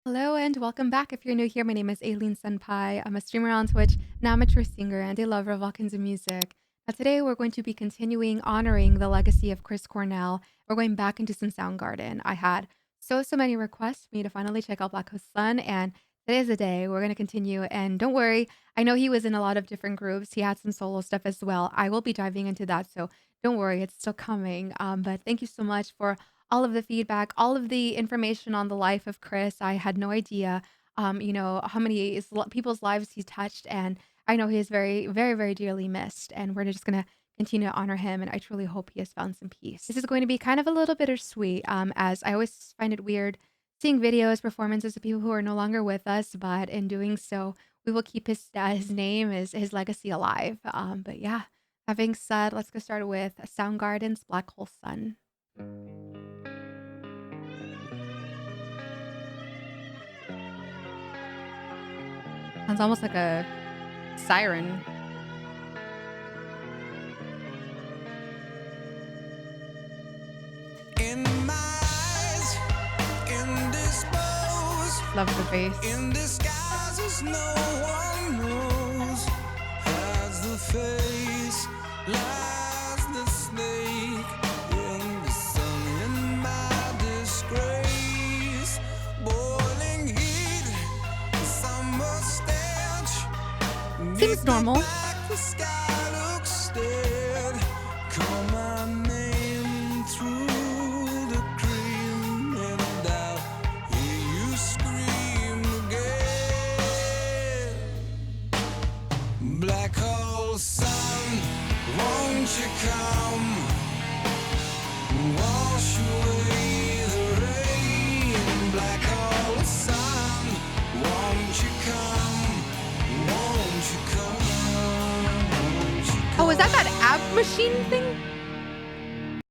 Hello and welcome back. If you're new here, my name is Aileen Senpai. I'm a streamer on Twitch, an amateur singer, and a lover of all kinds of music. Now, today we're going to be continuing honoring the legacy of Chris Cornell. We're going back into some Soundgarden. I had so many requests for me to finally check out Black Hole Sun, and today's the day. We're going to continue. And don't worry, I know he was in a lot of different groups. He had some solo stuff as well. I will be diving into that, so don't worry, it's still coming. But thank you so much for all of the feedback, all of the information on the life of Chris. I had no idea, how many people's lives he touched, and I know he is very dearly missed. And we're just gonna continue to honor him, and I truly hope he has found some peace. This is going to be kind of a little bittersweet, as I always find it weird seeing videos, performances of people who are no longer with us, but in doing so, we will keep his name, his legacy alive. But yeah, having said, let's get started with Soundgarden's Black Hole Sun. Sounds almost like a siren. In my eyes, indisposed, Love the bass. in disguises no one knows. Hides the face, lies the snake. In the sun, in my disgrace. Boiling heat, summer stench. Seems normal. Back, the sky looks dead. Call my name through the cream, and I'll hear you scream again. Black hole sun, won't you come? Wash away the rain. Black hole sun, won't you come? Won't you come? Won't you come? Oh, is that ab machine thing?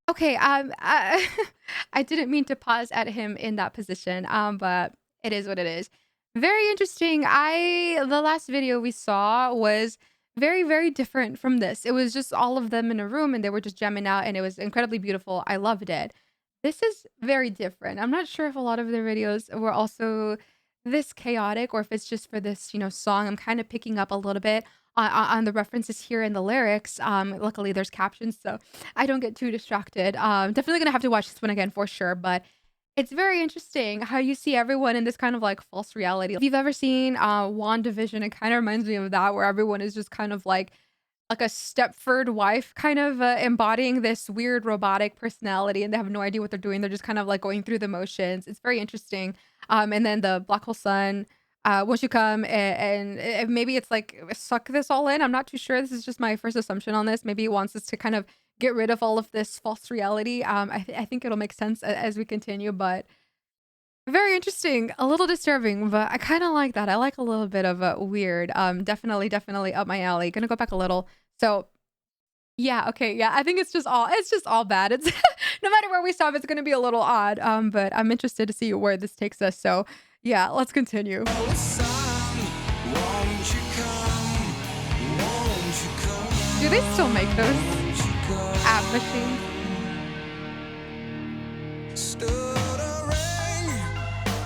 Okay, I didn't mean to pause at him in that position, but it is what it is. Very interesting. The last video we saw was very different from this. It was just all of them in a room and they were just jamming out and it was incredibly beautiful. I loved it. This is very different. I'm not sure if a lot of their videos were also this chaotic or if it's just for this, song. I'm kind of picking up a little bit on the references here in the lyrics. Luckily there's captions, so I don't get too distracted. Definitely gonna have to watch this one again for sure, but it's very interesting how you see everyone in this kind of like false reality. If you've ever seen WandaVision, it kind of reminds me of that, where everyone is just kind of like a Stepford wife, kind of embodying this weird robotic personality, and they have no idea what they're doing. They're just kind of like going through the motions. It's very interesting. And then the Black Hole Sun. Once you come and maybe it's like suck this all in. I'm not too sure. This is just my first assumption on this. Maybe it wants us to kind of get rid of all of this false reality. I think it'll make sense as we continue, but very interesting. A little disturbing, but I kind of like that. I like a little bit of a weird. Definitely up my alley. Gonna go back a little. So yeah, okay, yeah. I think it's just all bad. It's no matter where we stop, it's gonna be a little odd. But I'm interested to see where this takes us. So yeah, let's continue. Sun, won't you come? Won't you come? Do they still make those Won't you come? app machines? Stood a ring,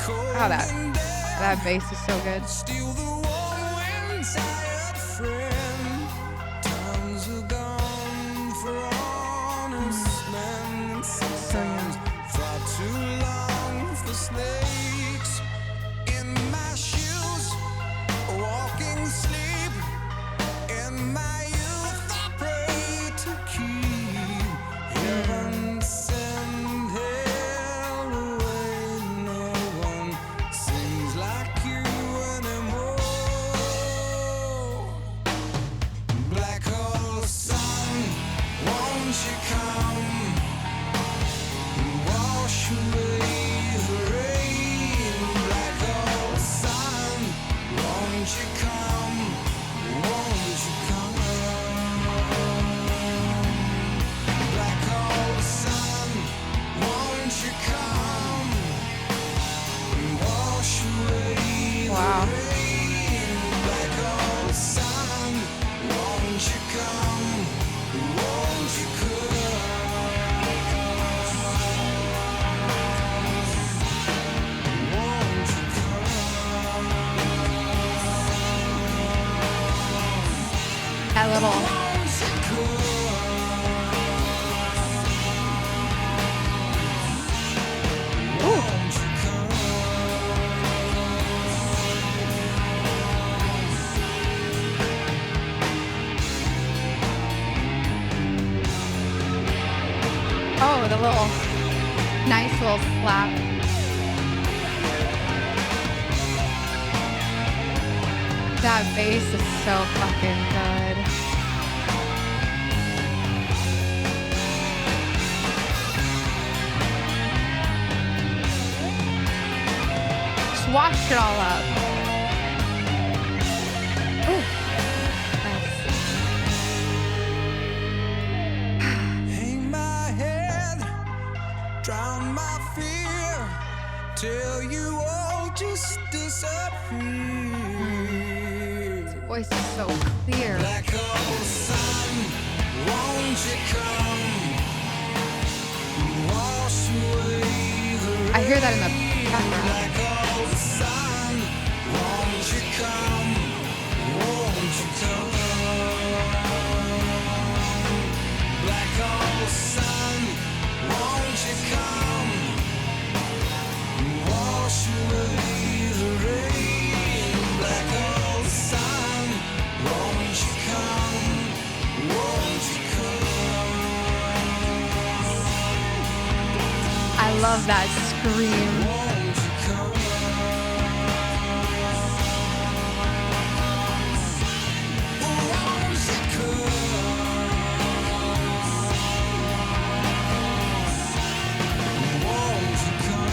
cold Oh, that and that dead. bass is so good. Steal the warm wind, tired friend. Times are gone for honest men. So Sometimes young. far too long for snakes. In my shoes, walking sleep. In my youth, I pray to keep heaven send hell away. No one sings like you anymore. little. Ooh. Oh, the little nice little slap. That bass is so fucking good. Just wash it all up. Ooh, nice. Hang my head, drown my fear, till you all just disappear. Voice is so clear. Black hole sun, won't you come? Wash away the I hear that in the background. black hole sun, won't you come? Won't you come? Black hole sun, won't you come? Wash away the rain. Black hole sun, won't you come? Won't you come? I love that scream. Won't you come? Won't you come? Won't you come? Won't you come?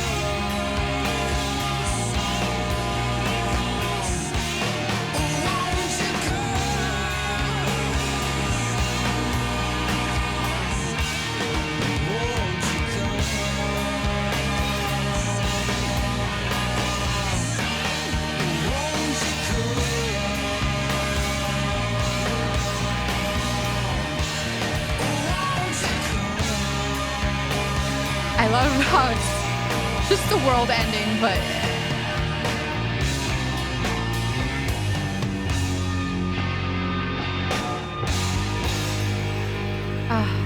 Won't you come? Won't you I love how it's just the world ending, but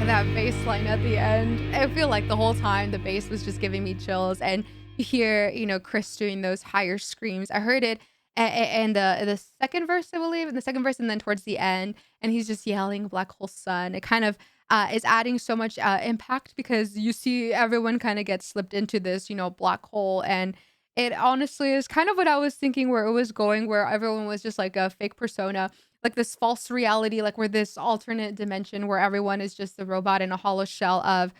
that bass line at the end. I feel like the whole time the bass was just giving me chills, and you hear, Chris doing those higher screams. I heard it and the second verse, I believe, in the second verse, and then towards the end, and he's just yelling "Black Hole Sun." It kind of is adding so much impact because you see everyone kind of get slipped into this, black hole, and it honestly is kind of what I was thinking where it was going, where everyone was just like a fake persona, like this false reality, like where this alternate dimension where everyone is just a robot in a hollow shell of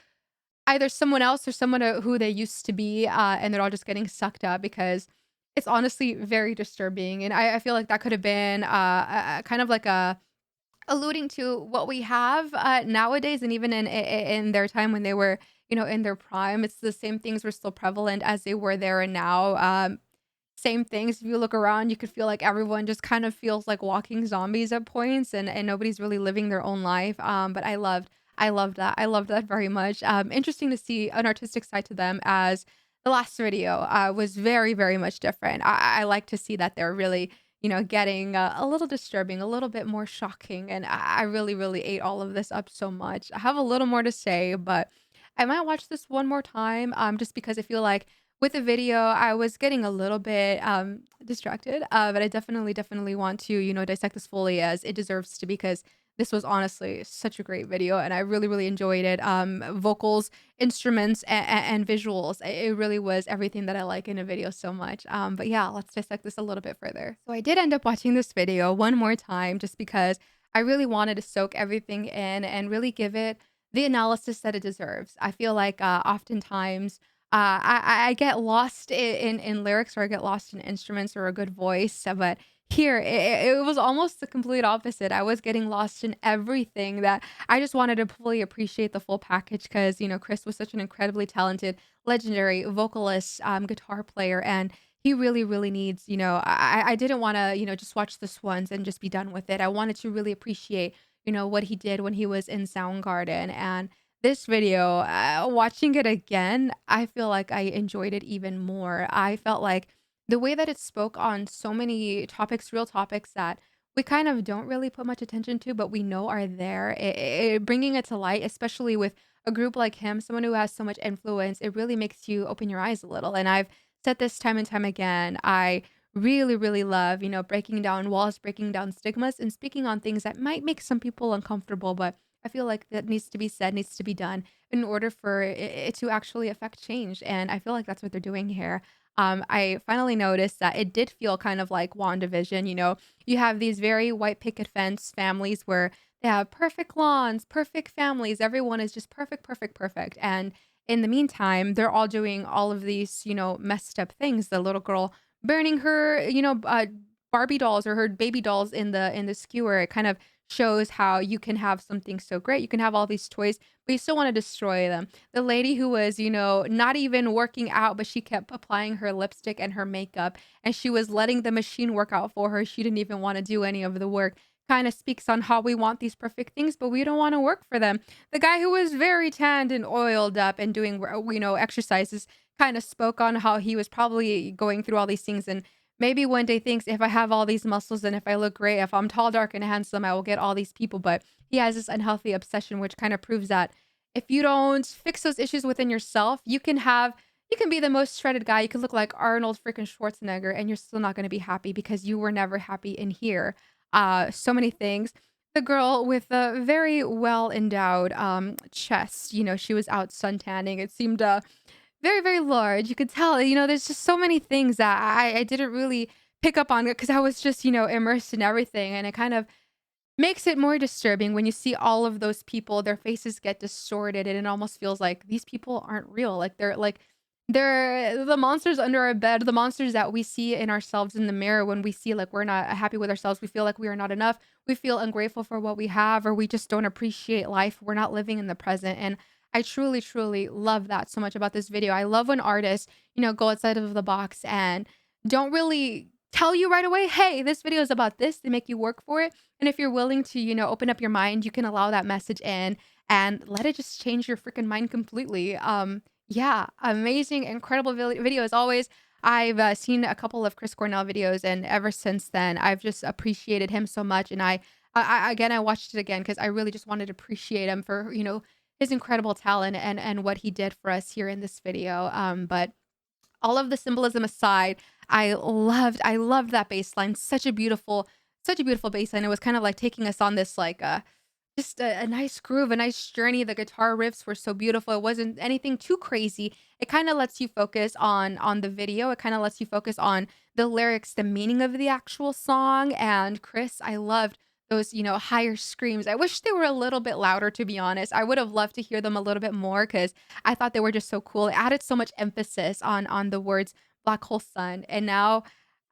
either someone else or someone who they used to be, and they're all just getting sucked up because it's honestly very disturbing. And I feel like that could have been kind of like a alluding to what we have nowadays, and even in their time when they were, in their prime. It's the same things were still prevalent as they were there and now. Same things. If you look around, you could feel like everyone just kind of feels like walking zombies at points, and nobody's really living their own life. But I loved that. I loved that very much. Interesting to see an artistic side to them as the last video was very, very much different. I like to see that they're really, getting a little disturbing, a little bit more shocking. And I really, really ate all of this up so much. I have a little more to say, but I might watch this one more time just because I feel like with the video, I was getting a little bit distracted, but I definitely, definitely want to, dissect this fully as it deserves to because this was honestly such a great video and I really, really enjoyed it. Vocals, instruments, and visuals. It really was everything that I like in a video so much. But yeah, let's dissect this a little bit further. So I did end up watching this video one more time just because I really wanted to soak everything in and really give it the analysis that it deserves. I feel like oftentimes I get lost in lyrics or I get lost in instruments or a good voice, but here it was almost the complete opposite. I was getting lost in everything that I just wanted to fully appreciate the full package because Chris was such an incredibly talented, legendary vocalist, guitar player, and he really, really needs. I didn't want to just watch this once and just be done with it. I wanted to really appreciate what he did when he was in Soundgarden and this video, watching it again, I feel like I enjoyed it even more. I felt like the way that it spoke on so many topics, real topics that we kind of don't really put much attention to, but we know are there. Bringing it to light, especially with a group like him, someone who has so much influence, it really makes you open your eyes a little. And I've said this time and time again. I really, really love, breaking down walls, breaking down stigmas, and speaking on things that might make some people uncomfortable, but I feel like that needs to be said, needs to be done in order for it to actually affect change. And I feel like that's what they're doing here. I finally noticed that it did feel kind of like WandaVision. You have these very white picket fence families where they have perfect lawns, perfect families. Everyone is just perfect, perfect, perfect. And in the meantime, they're all doing all of these, messed up things. The little girl burning her, Barbie dolls or her baby dolls in the skewer. It kind of shows how you can have something so great. You can have all these toys, but you still want to destroy them. The lady who was, not even working out, but she kept applying her lipstick and her makeup, and she was letting the machine work out for her. She didn't even want to do any of the work. Kind of speaks on how we want these perfect things, but we don't want to work for them. The guy who was very tanned and oiled up and doing, exercises kind of spoke on how he was probably going through all these things and maybe one day thinks if I have all these muscles and if I look great, if I'm tall, dark, and handsome, I will get all these people. But he has this unhealthy obsession, which kind of proves that if you don't fix those issues within yourself, you can be the most shredded guy. You can look like Arnold freaking Schwarzenegger, and you're still not going to be happy because you were never happy in here. So many things. The girl with a very well endowed chest, she was out suntanning. It seemed very, very large. You could tell, there's just so many things that I didn't really pick up on because I was just, immersed in everything. And it kind of makes it more disturbing when you see all of those people, their faces get distorted, and it almost feels like these people aren't real. They're the monsters under our bed, the monsters that we see in ourselves in the mirror when we see like we're not happy with ourselves. We feel like we are not enough. We feel ungrateful for what we have, or we just don't appreciate life. We're not living in the present. And I truly, truly love that so much about this video. I love when artists, go outside of the box and don't really tell you right away, hey, this video is about this. They make you work for it. And if you're willing to, open up your mind, you can allow that message in and let it just change your freaking mind completely. Yeah, amazing, incredible video as always. I've seen a couple of Chris Cornell videos, and ever since then, I've just appreciated him so much. And I watched it again because I really just wanted to appreciate him for his incredible talent and what he did for us here in this video. But all of the symbolism aside, I loved that bass line. Such a beautiful bass line. It was kind of like taking us on this like just a nice groove, a nice journey. The guitar riffs were so beautiful. It wasn't anything too crazy. It kind of lets you focus on the video. It kind of lets you focus on the lyrics, the meaning of the actual song. And Chris, I loved those, higher screams. I wish they were a little bit louder, to be honest. I would have loved to hear them a little bit more because I thought they were just so cool. It added so much emphasis on the words Black Hole Sun. And now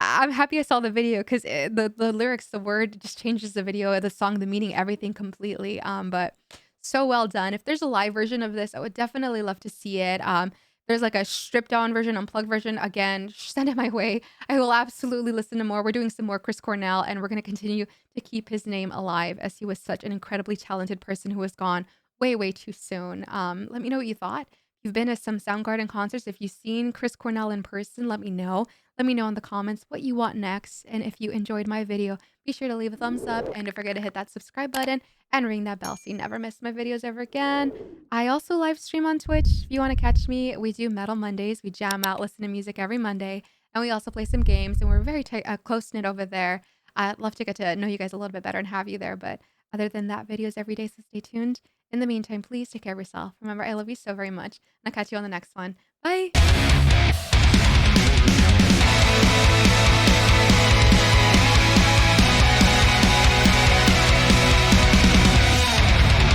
I'm happy I saw the video because the lyrics, the word just changes the video, the song, the meaning, everything completely. But so well done. If there's a live version of this, I would definitely love to see it. There's like a stripped down version, unplugged version. Again, send it my way. I will absolutely listen to more. We're doing some more Chris Cornell, and we're going to continue to keep his name alive as he was such an incredibly talented person who was gone way, way too soon. Let me know what you thought. If you've been to some Soundgarden concerts, if you've seen Chris Cornell in person, let me know. Let me know in the comments what you want next. And if you enjoyed my video, be sure to leave a thumbs up and don't forget to hit that subscribe button and ring that bell so you never miss my videos ever again. I also live stream on Twitch. If you want to catch me, we do Metal Mondays. We jam out, listen to music every Monday. And we also play some games, and we're very tight, close-knit over there. I'd love to get to know you guys a little bit better and have you there. But other than that, videos every day, so stay tuned. In the meantime, please take care of yourself. Remember, I love you so very much. And I'll catch you on the next one. Bye!